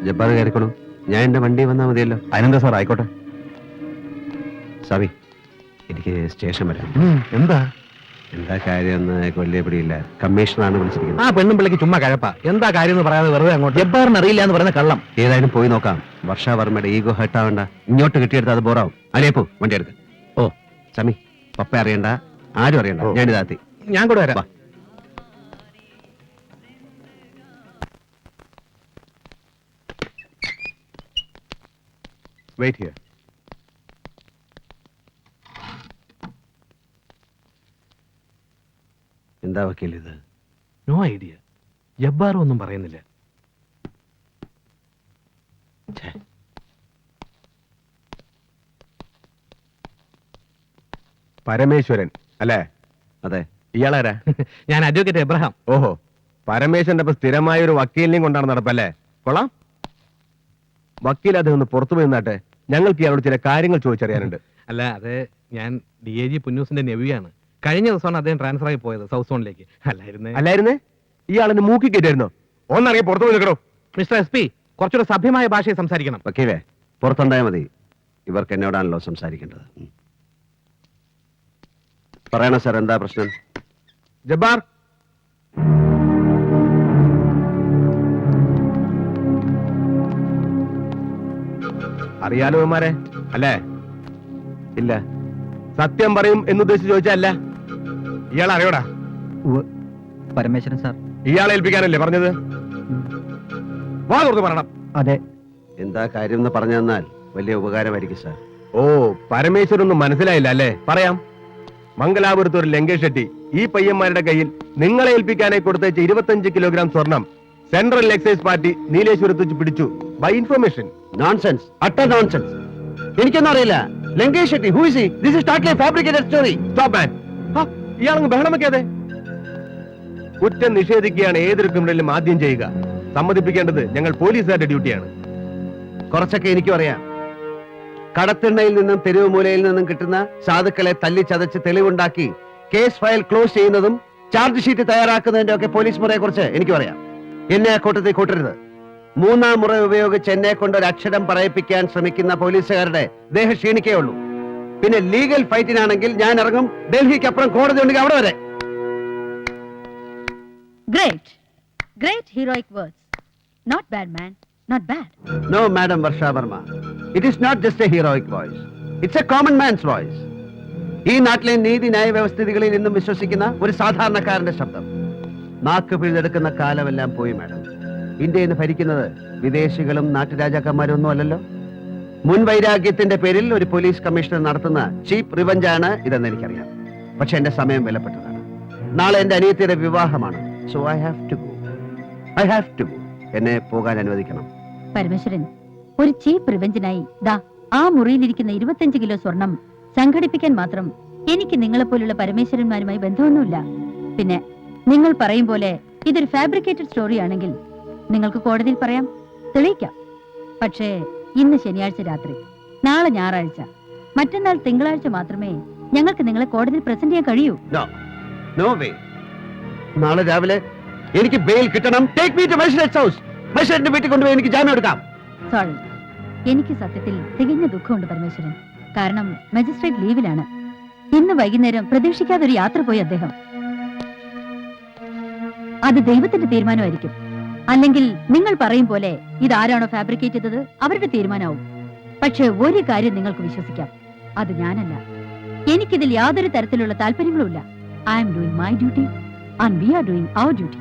ജബ്ബാർ കയറിക്കോളൂ. ഞാൻ എന്റെ വണ്ടി വന്നാൽ മതിയല്ലോ. അതിനെന്താ സാർ, ആയിക്കോട്ടെ. സാബി, എനിക്ക് സ്റ്റേഷൻ വരാം. എന്താ കാര്യം എന്ന് വലിയ പിടിയില്ല. കമ്മീഷണറാണ് വിളിച്ചിരിക്കുന്നത്. ആ പെണ്ണും പിള്ളക്ക് ചുമ്മാ കഴപ്പാ. എന്താ കാര്യം എന്ന് പറയാതെ വെറുതെ അങ്ങോട്ട്. ജബ്ബാറിന് അറിയില്ല എന്ന് പറയുന്ന കള്ളം. ഏതായാലും പോയി നോക്കാം. വർഷാവർമ്മയുടെ ഈഗോ ഹെട്ടാവണ്ട. ഇങ്ങോട്ട് കിട്ടിയെടുത്ത് അത് ബോറാവും. അല്ലേപ്പോ വണ്ടി എടുക്ക. ഓ സമി, പപ്പ അറിയണ്ട, ആരും അറിയണ്ട. ഞാനിതാത്തി. ഞാൻ കൂടെ വരാം. Wait here. എന്താ വക്കീൽ ഇത്? No idea. ജബ്ബാർ ഒന്നും പറയുന്നില്ല. പരമേശ്വരൻ അല്ലേ? അതെ. ഇയാളാരാ? ഞാൻ അഡ്വക്കേറ്റ് എബ്രഹാം. ഓഹോ, പരമേശ്വരന്റെ ഇപ്പൊ സ്ഥിരമായ ഒരു വക്കീലിനെയും കൊണ്ടാണ് നടപ്പല്ലേ? കൊള്ളാം. വക്കീൽ അദ്ദേഹം ഒന്ന് പുറത്തു പോയി നിന്നാട്ടെ. ഞങ്ങൾക്ക് ഇയാളോട് ചില കാര്യങ്ങൾ ചോദിച്ചറിയാനുണ്ട്. അല്ല, അത് ഞാൻ DIG പുന്നൂസിന്റെ നെവിയാണ്. കഴിഞ്ഞ ദിവസമാണ് അദ്ദേഹം ട്രാൻസ്ഫർ ആയി പോയത് സൗത്ത് സോണിലേക്ക്. അല്ലായിരുന്നേ? ഇയാളെന്ന് മൂക്കി കയറ്റായിരുന്നോ? ഒന്നറിയാം, പുറത്തു പോയി നിൽക്കണോ. മിസ്റ്റർ SP, കുറച്ചുകൂടെ സഭ്യമായ ഭാഷയിൽ സംസാരിക്കണം. വക്കീലേ, പുറത്തുണ്ടായാൽ മതി. ഇവർക്ക് എന്നോടാണല്ലോ സംസാരിക്കേണ്ടത്. പറയണ സാർ, എന്താ പ്രശ്നം? ജബ്ബാർ, അറിയാലോ ഇവന്മാരെ അല്ലേ? ഇല്ല. സത്യം പറയും എന്നുദ്ദേശിച്ച് ചോദിച്ചല്ല. ഇയാൾ അറിയോടാ? പരമേശ്വരൻ സാർ. ഇയാളെ ഏൽപ്പിക്കാനല്ലേ പറഞ്ഞത്? വാ തുറന്ന് പറയണം. അതെ. എന്താ കാര്യം എന്ന് പറഞ്ഞു തന്നാൽ വലിയ ഉപകാരമായിരിക്കും സാർ. ഓ, പരമേശ്വരൊന്നും മനസ്സിലായില്ല അല്ലേ? പറയാം. മംഗലാപുരത്ത് ഒരു ലങ്കേഷ് ഷെട്ടി ഈ പയ്യന്മാരുടെ കയ്യിൽ നിങ്ങളെ ഏൽപ്പിക്കാനായി കൊടുത്തയച്ച 25 കിലോഗ്രാം സ്വർണം സെൻട്രൽ എക്സൈസ് പാർട്ടി നീലേശ്വരത്ത് വെച്ച് പിടിച്ചു. By information. Nonsense, utter nonsense. എനിക്കൊന്നും അറിയില്ല. Lankesh Shetty, who is he? This is totally fabricated story. Stop man. ഇയാളങ്ങ് ബഹളം വെക്കാതെ. കുറ്റം നിഷേധിക്കുകയാണ് ഏതൊരു ക്രിമിനലും ആദ്യം ചെയ്യുക. സമ്മതിപ്പിക്കേണ്ടത് ഞങ്ങൾ പോലീസുകാരുടെ ഡ്യൂട്ടിയാണ്. കുറച്ചൊക്കെ എനിക്കും അറിയാം. കടത്തിണ്ണയിൽ നിന്നും തെരുവ് മൂലയിൽ നിന്നും കിട്ടുന്ന സാധുക്കളെ തല്ലിച്ചതച്ച് തെളിവുണ്ടാക്കി കേസ് ഫയൽ ക്ലോസ് ചെയ്യുന്നതും ചാർജ് ഷീറ്റ് തയ്യാറാക്കുന്നതിന്റെ ഒക്കെ പോലീസ് മുറയെ കുറിച്ച് എനിക്കും അറിയാം. എന്നെ ആ കൂട്ടത്തിൽ കൂട്ടരുത്. 3-ാം മുറ ഉപയോഗിച്ച് എന്നെ കൊണ്ട് ഒരു അക്ഷരം പറയിപ്പിക്കാൻ ശ്രമിക്കുന്ന പോലീസുകാരുടെ ദേഹം ക്ഷീണിക്കേ ഉള്ളൂ. പിന്നെ ലീഗൽ ഫൈറ്റിനാണെങ്കിൽ ഞാൻ ഇറങ്ങും. ഡൽഹിക്ക് അപ്പുറം കോടതി ഉണ്ടെങ്കിൽ അവിടെ വരെ. Great heroic words. Not bad, man. Not bad. No, Madam Varsha Verma. It is not just a heroic voice. It's a common man's voice. ഈ നാട്ടിലെ നീതി ന്യായ വ്യവസ്ഥിതികളിൽ നിന്നും വിശ്വസിക്കുന്ന ഒരു സാധാരണക്കാരന്റെ ശബ്ദം. നാക്ക് പിഴുതെടുക്കുന്ന കാലമെല്ലാം പോയി മാഡം. ഇന്ത്യയിൽ നിന്ന് ഭരിക്കുന്നത് വിദേശികളും നാട്ടുരാജാക്കന്മാരും ഒന്നും അല്ലല്ലോ. മുൻവൈരാഗ്യത്തിന്റെ പേരിൽ ഒരു പോലീസ് കമ്മീഷണർ നടത്തുന്ന ചീപ്പ് റിവഞ്ച് ആണ് ഇതെന്ന് എനിക്കറിയാം. പക്ഷെ എന്റെ സമയം വിലപ്പെട്ടതാണ്. നാളെ എന്റെ അനിയത്തിയുടെ വിവാഹമാണ്. So I have to go. എന്നെ പോകാൻ അനുവദിക്കണം. പരമേശ്വരൻ, ഒരു ചീപ്പ് റിവെഞ്ചിനായി ദാ ആ മുറിയിലിരിക്കുന്ന 25 കിലോ സ്വർണം സംഘടിപ്പിക്കാൻ മാത്രം എനിക്ക് നിങ്ങളെപ്പോലുള്ള പരമേശ്വരന്മാരുമായി ബന്ധമൊന്നുമില്ല. പിന്നെ നിങ്ങൾ പറയും പോലെ ഇതൊരു ഫാബ്രിക്കേറ്റഡ് സ്റ്റോറി ആണെങ്കിൽ നിങ്ങൾക്ക് കോടതിയിൽ പറയാം, തെളിയിക്കാം. പക്ഷേ ഇന്ന് ശനിയാഴ്ച രാത്രി, നാളെ ഞായറാഴ്ച, മറ്റന്നാൾ തിങ്കളാഴ്ച മാത്രമേ ഞങ്ങൾക്ക് നിങ്ങളെ കോടതിയിൽ പ്രസന്റ് ചെയ്യാൻ കഴിയൂ. No way. നാളെ രാവിലെ എനിക്ക് ബെയിൽ കിട്ടണം. Take me to magistrate's house. മജിസ്ട്രേറ്റിന്റെ വീട്ടിൽ കൊണ്ടുപോയി എനിക്ക് ജാമ്യം എടുക്കാം. സോറി, എനിക്ക് സത്യത്തിൽ തികഞ്ഞ ദുഃഖമുണ്ട് പരമേശ്വരൻ. കാരണം മജിസ്ട്രേറ്റ് ലീവിലാണ്. ഇന്ന് വൈകുന്നേരം പ്രതീക്ഷിക്കാതെ ഒരു യാത്ര പോയി അദ്ദേഹം. അത് ദൈവത്തിന്റെ തീരുമാനമായിരിക്കും. അല്ലെങ്കിൽ നിങ്ങൾ പറയും പോലെ ഇതാരാണോ ഫാബ്രിക്കേറ്റ് ചെയ്തത് അവരുടെ തീരുമാനമാവും. പക്ഷെ ഒരു കാര്യം നിങ്ങൾക്ക് വിശ്വസിക്കാം, അത് ഞാനല്ല. എനിക്കിതിൽ യാതൊരു തരത്തിലുള്ള താല്പര്യങ്ങളുമില്ല. I am doing my duty and we are doing our duty.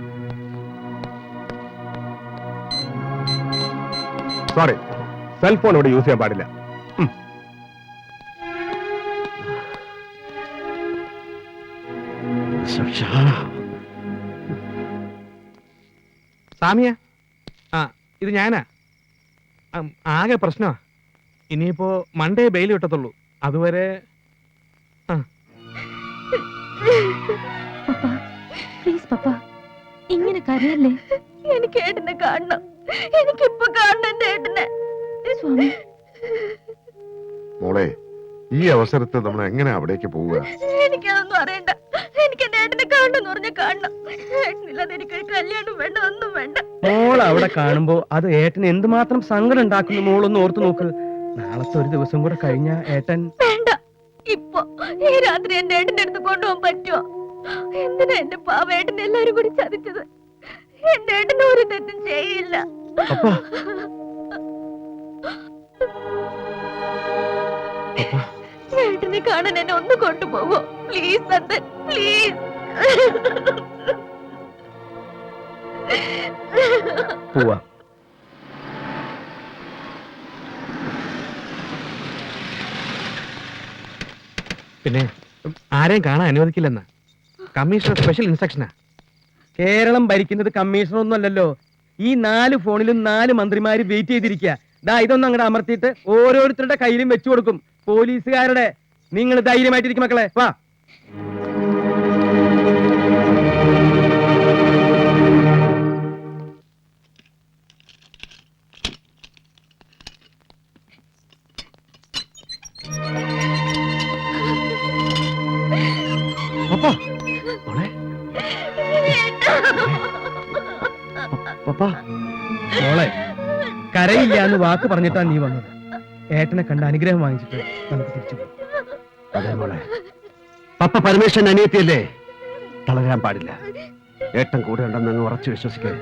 Sorry, cellphone ഇവിടെ യൂസ് ചെയ്യാൻ പാടില്ല. സാമിയ, ഇത് ഞാനാ. ആകെ പ്രശ്നമാ. ഇനിയിപ്പോ മൺഡേ ബെയിൽ കിട്ടത്തുള്ളൂ. അതുവരെ പ്ലീസ് പപ്പ, ഇങ്ങനെ കരയല്ലേ. എനിക്ക് ഏട്ടനെ കാണണം. എനിക്കിപ്പോ കാണണം എന്റെ ഏട്ടനെ. സ്വാമി, മോളെ, ഈ അവസരത്തിൽ നമ്മൾ എങ്ങനെ അവിടേക്ക് പോവുക? എനിക്കതൊന്നും അറിയണ്ട. എനിക്ക് എന്റെ ഏട്ടനെ കാണണമെന്ന് പറഞ്ഞ കാണണം. ഏട്ടനില്ലാതെ എനിക്കൊരു കല്യാണം വേണ്ട, ഒന്നും വേണ്ട. മോൾ അവിടെ കാണുമ്പോ അത് ഏട്ടന് എന്തുമാത്രം സങ്കടം ഉണ്ടാക്കുന്നു മോളൊന്ന് ഓർത്തു നോക്ക്. നാളത്തെ ഒരു ദിവസം കൂടെ കഴിഞ്ഞ ഏട്ടൻ വേണ്ട, ഇപ്പൊ ഈ രാത്രി എന്റെ ഏട്ടന്റെ അടുത്ത് കൊണ്ടുപോകാൻ പറ്റുമോ? എന്തിനാ എന്റെ പാവേട്ടൻ എല്ലാരും കൂടി ചതിച്ചത്? എന്റെ ഏട്ടൻ ഒരു തെറ്റും ചെയ്യില്ല. അപ്പാ ഏട്ടനെ കാണാൻ എന്നെ ഒന്ന് കൊണ്ടുപോകോ പ്ലീസ് നന്ദൻ, പ്ലീസ്. പോവാ. പിന്നെ ആരെയും കാണാൻ അനുവദിക്കില്ലെന്ന് കമ്മീഷണർ സ്പെഷ്യൽ ഇൻസ്ട്രക്ഷനാ. കേരളം ഭരിക്കുന്നത് കമ്മീഷണർ ഒന്നും അല്ലല്ലോ. ഈ 4 ഫോണിലും 4 മന്ത്രിമാര് വെയിറ്റ് ചെയ്തിരിക്കുക. ദാ ഇതൊന്നും അങ്ങോട്ട് അമർത്തിയിട്ട് ഓരോരുത്തരുടെ കയ്യിലും വെച്ചു കൊടുക്കും. പോലീസുകാരുടെ. നിങ്ങൾ ധൈര്യമായിട്ടിരിക്കും മക്കളെ. വാ. മോളെ കരയില്ല എന്ന് വാക്ക് പറഞ്ഞിട്ടാ നീ വന്നത്. ഏട്ടനെ കണ്ട അനുഗ്രഹം വാങ്ങിച്ചിട്ട് നമുക്ക് തിരിച്ചു പോകാം. അതെ മോളെ, പപ്പ പരമേശ്വരൻ അനിയത്തിയല്ലേ, തളരാൻ പാടില്ല. ഏട്ടൻ കൂടെ ഉണ്ടെന്ന് അങ്ങ് ഉറച്ചു വിശ്വസിക്കേ.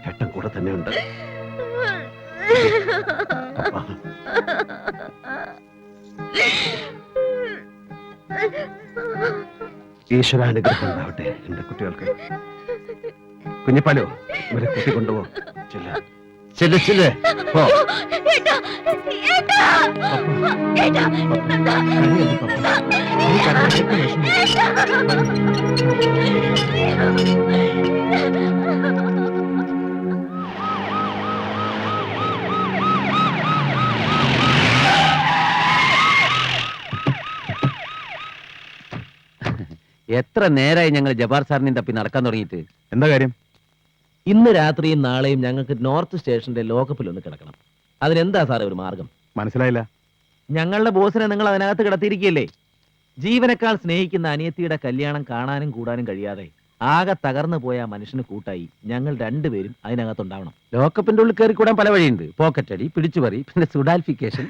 ഏട്ടൻ കൂടെ തന്നെ ഉണ്ട്. പപ്പ. ഈശ്വരാനുഗ്രഹം ഉണ്ടാവട്ടെ എന്റെ കുട്ടികൾക്ക്. കുഞ്ഞിപ്പാലോ, ഇവരെ കൂട്ടിക്കൊണ്ടുപോ. ചെല്ല് ചെല്ല് ചെല്ല്. പോ. എത്ര നേരമായി ഞങ്ങൾ ജബാർ സാറിനെ തപ്പി നടക്കാൻ തുടങ്ങിയിട്ട്? എന്താ കാര്യം? ഇന്ന് രാത്രിയും നാളെയും ഞങ്ങൾക്ക് നോർത്ത് സ്റ്റേഷന്റെ ലോക്കപ്പിൽ ഒന്ന് കിടക്കണം. അതിനെന്താ സാറേ ഒരു മാർഗം? മനസ്സിലായില്ല. ഞങ്ങളുടെ ബോസിനെ നിങ്ങൾ അതിനകത്ത് കിടത്തിയിരിക്കുകയല്ലേ. ജീവനേക്കാൾ സ്നേഹിക്കുന്ന അനിയത്തിയുടെ കല്യാണം കാണാനും കൂടാനും കഴിയാതെ ആകെ തകർന്നു പോയ ആ മനുഷ്യന് കൂട്ടായി ഞങ്ങൾ രണ്ടുപേരും അതിനകത്തുണ്ടാവണം. ലോക്കപ്പിന്റെ ഉള്ളിൽ കയറി കൂടാൻ പല വഴിയുണ്ട്. പോക്കറ്റ് അടി, പിടിച്ചുപറി, പിന്നെ സുഡാൽഫിക്കേഷൻ.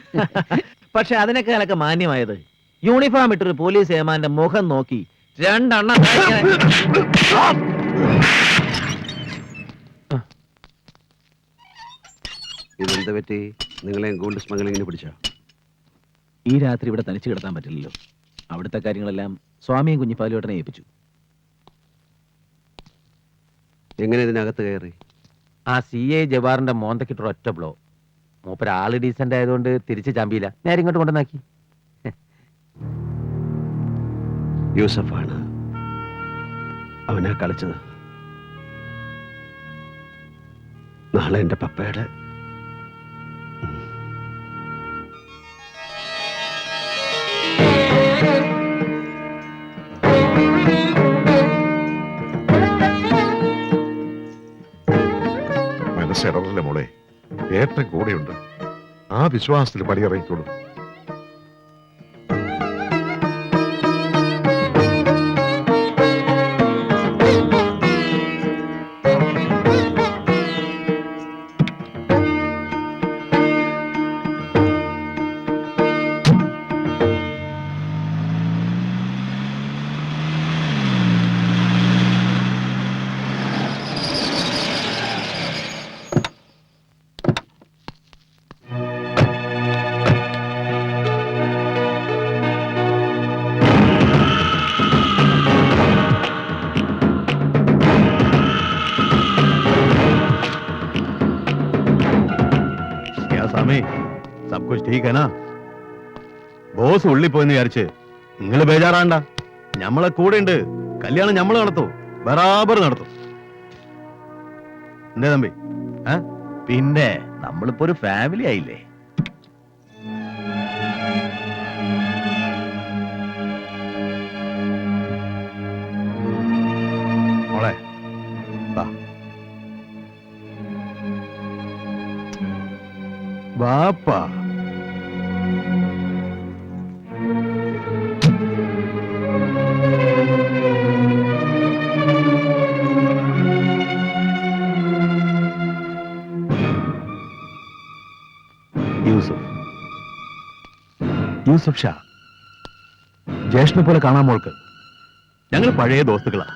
പക്ഷെ അതിനേക്കാളൊക്കെ മാന്യമായത് യൂണിഫോം ഇട്ടൊരു പോലീസ് ഏമാന്റെ മുഖം നോക്കി രണ്ടെണ്ണം ഇതെന്ത് പറ്റി? നിങ്ങളെയും ഗോൾഡ് സ്മഗ്ലിങ്ങിന് പിടിച്ചോ? ഈ രാത്രി ഇവിടെ തനിച്ച് കിടത്താൻ പറ്റില്ലല്ലോ. അവിടുത്തെ കാര്യങ്ങളെല്ലാം സ്വാമിയും കുഞ്ഞിപ്പാലുവേട്ടനെ ഏൽപ്പിച്ചു. എങ്ങനെ ഇതിനകത്ത് കയറി? ആ CA ജവാറിന്റെ മോന്തക്കിട്ടൊരു ഒറ്റ ബ്ലോ. മൂപ്പര് ആള് ഡീസന്റ് ആയതുകൊണ്ട് തിരിച്ച് ചാമ്പിയില്ല. നേരെ ഇങ്ങോട്ട് കൊണ്ടുവന്നാക്കി. യൂസഫാണ് അവനെ കളിച്ചത്. നാളെ എന്റെ പപ്പയുടെ മനസ്സിടറില്ല മോളെ. ഏട്ടൻ കൂടെയുണ്ട്. ആ വിശ്വാസത്തിൽ പടിയിറങ്ങിക്കോളൂ. സബ് കുछ ठीक है ना? ബോസ് ഉള്ളി പോയെന്ന് വിചാരിച്ച് നിങ്ങൾ ബേജാറാണ്ട. ഞമ്മളെ കൂടെ ഉണ്ട്. കല്യാണം ഞമ്മള് നടത്തും, ബറാബർ നടത്തും. എന്തേ തമ്പി? പിന്നെ നമ്മളിപ്പോ ഒരു ഫാമിലി ആയില്ലേ. മോളെ വാപ്പാ. യൂസഫ് ഷാ, ജ്യേഷ്ഠനെ പോലെ കാണാൻ മോൾക്ക്. ഞങ്ങൾ പഴയ ദോസ്തുക്കളാ.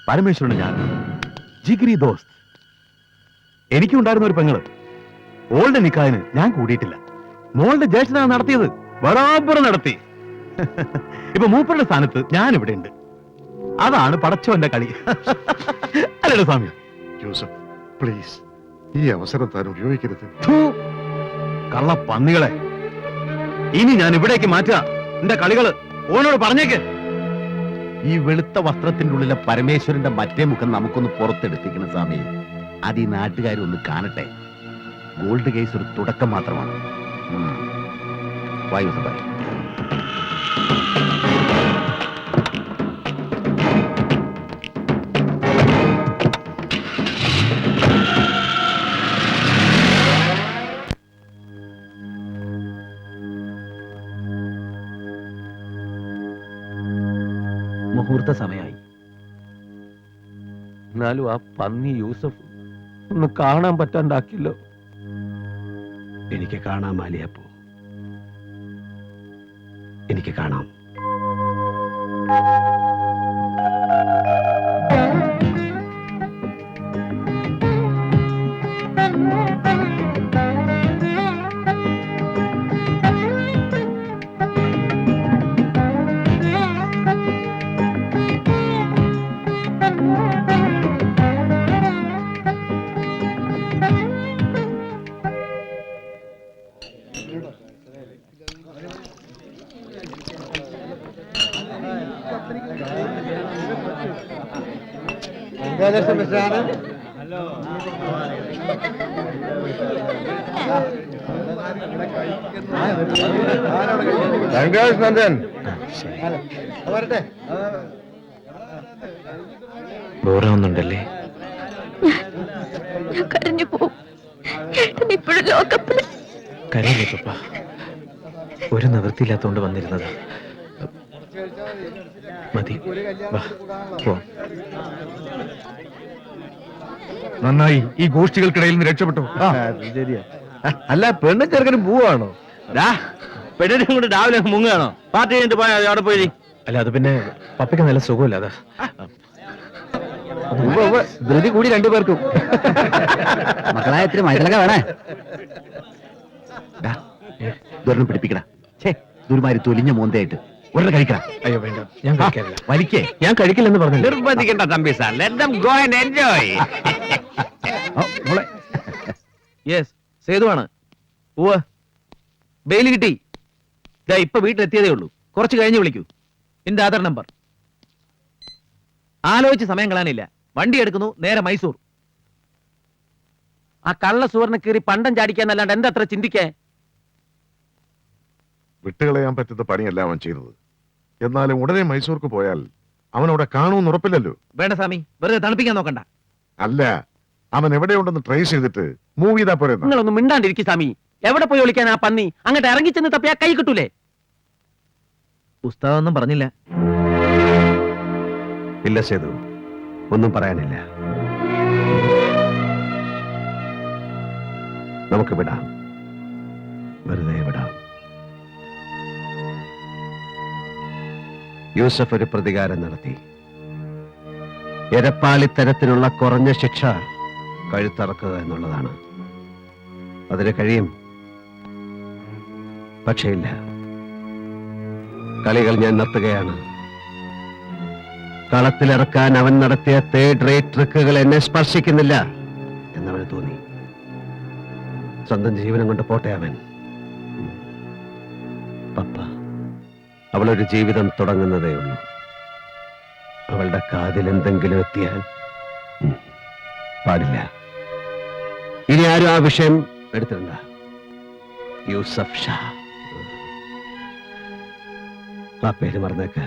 പരമേശ്വരന് ഞാൻ ജിഗിരി ദോസ്ത്. എനിക്കുണ്ടായിരുന്ന ഒരു പെങ്ങള്. ഓളുടെ നിക്കാഹിന് ഞാൻ കൂടിയിട്ടില്ല. മോളുടെ ജ്യേഷ്ഠനാണ് നടത്തിയത്. ബറാബർ നടത്തി. ഇപ്പൊ മൂപ്പരുടെ സ്ഥാനത്ത് ഞാൻ ഇവിടെ ഉണ്ട്. അതാണ് പടച്ചോന്റെ കളി. അല്ലല്ലോ സ്വാമി? യൂസഫ്, പ്ലീസ് ഈ അവസരം താൻ ഉപയോഗിക്കരുത്. കള്ള പന്നികളെ, ഇനി ഞാൻ ഇവിടേക്ക് മാറ്റുക എന്റെ കളികള്. ഓനോട് പറഞ്ഞേക്ക്. ഈ വെളുത്ത വസ്ത്രത്തിന്റെ ഉള്ളിലെ പരമേശ്വരന്റെ മറ്റേ മുഖം നമുക്കൊന്ന് പുറത്തെടുത്തിക്കണം സ്വാമി. അത് ഈ നാട്ടുകാരൊന്ന് കാണട്ടെ. ഗോൾഡ് കേസ് ഒരു തുടക്കം മാത്രമാണ്. വായു സഭ. മുഹൂർത്ത സമയമായി. എന്നാലും ആ പന്നി യൂസഫ് ഒന്ന് കാണാൻ പറ്റാണ്ടാക്കില്ലോ. എനിക്ക് കാണാം മാലിയപ്പോ, എനിക്ക് കാണാം. ബോറാവുന്നുണ്ടല്ലേ? ഞാൻ കരഞ്ഞു പോവും. ഇപ്പോഴും ലോകപ്പില് കരയില്ലേ പപ്പ? ഒരു നിവൃത്തിയില്ലാത്തോണ്ട് വന്നിരുന്നത്. മതി, വാ പോ. നന്നായി, ഈ ഗോഷ്ഠികൾക്കിടയിൽ നിന്ന് രക്ഷപ്പെട്ടു. ശരിയാ. അല്ല, പെണ്ണും ചെറുക്കനും പോവാണോ? പെണ്ണിനെ കൊണ്ട് രാവിലെ മുങ്ങുകയാണോ? പാർട്ടി കഴിഞ്ഞിട്ട് പോയാ അവിടെ പോയി. അല്ല, അത് പിന്നെ പപ്പയ്ക്ക് നല്ല സുഖമില്ല, അതാ. ധൃതി കൂടി രണ്ടുപേർക്കും. മക്കളായ ഇത്തിരി മൈതലക വേണേ. ദൂരം പിടിപ്പിക്കട. ദുരുമാരി തൊലിഞ്ഞ മോന്തയായിട്ട് ഒരെണ്ണം കഴിക്കണം. അയ്യോ വേണ്ട, ഞാൻ കഴിക്കാറില്ല. വലിക്കേ. ഞാൻ കഴിക്കില്ലെന്ന് പറഞ്ഞു. നിർബന്ധിക്കണ്ട Thampi sir. Let them go and enjoy. Yes, സേതുവാണ്. ഉവ്വ്, ബെയിൽ കിട്ടി. ഇപ്പൊ വീട്ടിലെത്തിയതേ ഉള്ളൂ. കുറച്ച് കഴിഞ്ഞ് വിളിക്കൂ. എന്റെ ആധാർ നമ്പർ. ആലോചിച്ച് സമയം കളയാനില്ല. വണ്ടി എടുക്കുന്നു, നേരെ മൈസൂർ. ആ കള്ള സുവർണ കീറി പണ്ടം ചാടിക്കാന്നല്ലാണ്ട് എന്താ അത്ര ചിന്തിക്കേ? വിട്ടുകളയാൻ പറ്റുന്ന പണിയല്ല അവൻ ചെയ്തത്. എന്നാലും ഉടനെ മൈസൂർക്ക് പോയാൽ അവനവിടെ കാണുമെന്ന് ഉറപ്പില്ലല്ലോ. വേണ്ട സ്വാമി, വെറുതെ തണുപ്പിക്കാൻ നോക്കണ്ട. അല്ല, അവൻ എവിടെയുണ്ടെന്ന് ട്രേസ് ചെയ്തിട്ട് മൂവ് ചെയ്താ പോരെ. നിങ്ങളൊന്നും മിണ്ടാണ്ടിരിക്കും സ്വാമി. എവിടെ പോയി വിളിക്കാൻ ആ പന്നി? അങ്ങോട്ട് ഇറങ്ങി ചെന്ന് തപ്പിയാ കൈ കിട്ടൂലേ? പുസ്തകമൊന്നും പറഞ്ഞില്ല. ഇല്ല സേതു, ഒന്നും പറയാനില്ല. നമുക്ക് വിടാം, വെറുതെ വിടാം. യൂസഫ് ഒരു പ്രതികാരം നടത്തി. എരപ്പാളിത്തരത്തിനുള്ള കുറഞ്ഞ ശിക്ഷ കഴുത്തറക്കുക എന്നുള്ളതാണ്. അതിന് കഴിയും, പക്ഷേ ഇല്ല. കളികൾ ഞാൻ നിർത്തുകയാണ്. കളത്തിലിറക്കാൻ അവൻ നടത്തിയ തേർഡ് റേറ്റ് ട്രിക്കുകൾ എന്നെ സ്പർശിക്കുന്നില്ല എന്നവന് തോന്നി. സ്വന്തം ജീവനം കൊണ്ട് പോട്ടെ അവൻ. പപ്പ, അവളൊരു ജീവിതം തുടങ്ങുന്നതേ ഉള്ളൂ. അവളുടെ കാതിൽ എന്തെങ്കിലും എത്തിയാൽ പാടില്ല. ഇനി ആരും ആ വിഷയം എടുത്തിട്ടുണ്ട. യൂസഫ് ഷാ, ആ പേര് മറന്നേക്ക്.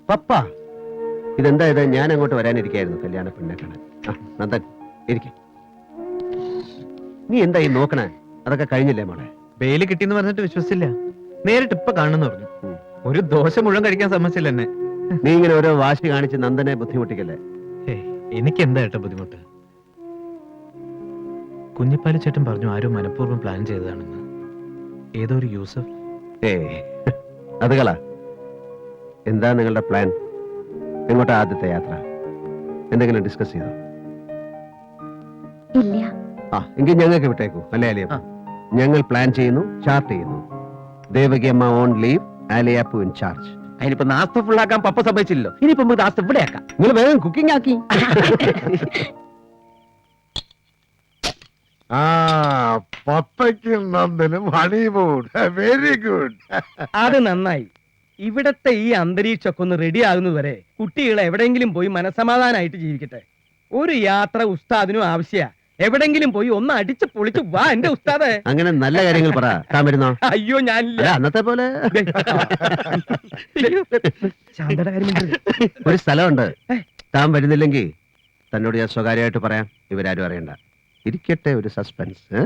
പപ്പ, ഇതെന്താ ഇത്? ഞാൻ അങ്ങോട്ട് വരാനിരിക്കായിരുന്നു കല്യാണ പെണ്ണെ കാണാൻ. നന്ദൻ, ഇരിക്കെ. നീ എന്താ ഈ നോക്കണേ? അതൊക്കെ കഴിഞ്ഞില്ലേ മോളെ? ബെയില് കിട്ടിയെന്ന് പറഞ്ഞിട്ട് വിശ്വസിച്ചില്ല. നേരിട്ട് ഇപ്പൊ കാണുന്നു പറഞ്ഞു. ഒരു ദോശ മുഴുവൻ കഴിക്കാൻ സമ്മതിച്ചില്ല എന്നെ. നീ ഇങ്ങനെ ഓരോ വാശി കാണിച്ച് നന്ദനെ ബുദ്ധിമുട്ടിക്കല്ലേ. എനിക്ക് എന്താ ഏട്ടാ ബുദ്ധിമുട്ട്? കുഞ്ഞിപ്പാലി ചേട്ടൻ പറഞ്ഞു ആരും മനഃപൂർവ്വം പ്ലാൻ ചെയ്തതാണെന്ന്. ഏതോ ഒരു യൂസഫ്. അത് കള. എന്താ നിങ്ങളുടെ പ്ലാൻ? എങ്ങോട്ടാ ആദ്യത്തെ യാത്ര? എന്തെങ്കിലും ഡിസ്കസ് ചെയ്തോ? ഇല്ല. എങ്കിൽ ഞങ്ങൾക്ക് വിട്ടേക്കൂ അല്ലേ അലിയപ്പ? ഞങ്ങൾ പ്ലാൻ ചെയ്യുന്നു, ചാർട്ട് ചെയ്യുന്നു. ദേവകി അമ്മ ഓൺ ലീവ്, ആലിയാപ്പു ഇൻ ചാർജ്. അതിനിപ്പോ നാസ്ത ഫുള്ളാക്കാൻ പപ്പ സമ്മതിച്ചില്ലല്ലോ. ഇനിയിപ്പോ നമുക്ക് നാസ്ത ഇവിടെ ആക്കാം. നിങ്ങൾ വേഗം കുക്കിംഗ് ആക്കി. ആ പപ്പയ്ക്കും നന്ദനും ഹണിമൂൺ. Very good. അത് നന്നായി. ഇവിടത്തെ ഈ അന്തരീക്ഷമൊക്കെ ഒന്ന് റെഡി ആകുന്നതുവരെ കുട്ടികൾ എവിടെയെങ്കിലും പോയി മനസമാധാനായിട്ട് ജീവിക്കട്ടെ. ഒരു യാത്ര ഉസ്താദിനും ആവശ്യ. എവിടെങ്കിലും പോയി ഒന്ന് അടിച്ച് പൊളിച്ച് വാ എന്റെ ഉസ്താദേ. അങ്ങനെ നല്ല കാര്യങ്ങൾ പറ. താൻ വരുന്നോ? അയ്യോ ഞാനില്ല. അല്ല, അന്നത്തെ പോലെ ശാന്തയുടെ കാര്യം മിണ്ടരുത്. ഒരു സ്ഥലമുണ്ട്. താൻ വരുന്നില്ലെങ്കിൽ തന്നോട് ഞാൻ സ്വകാര്യമായിട്ട് പറയാം. ഇവരാരും അറിയണ്ട. ഇരിക്കട്ടെ ഒരു സസ്പെൻസ്.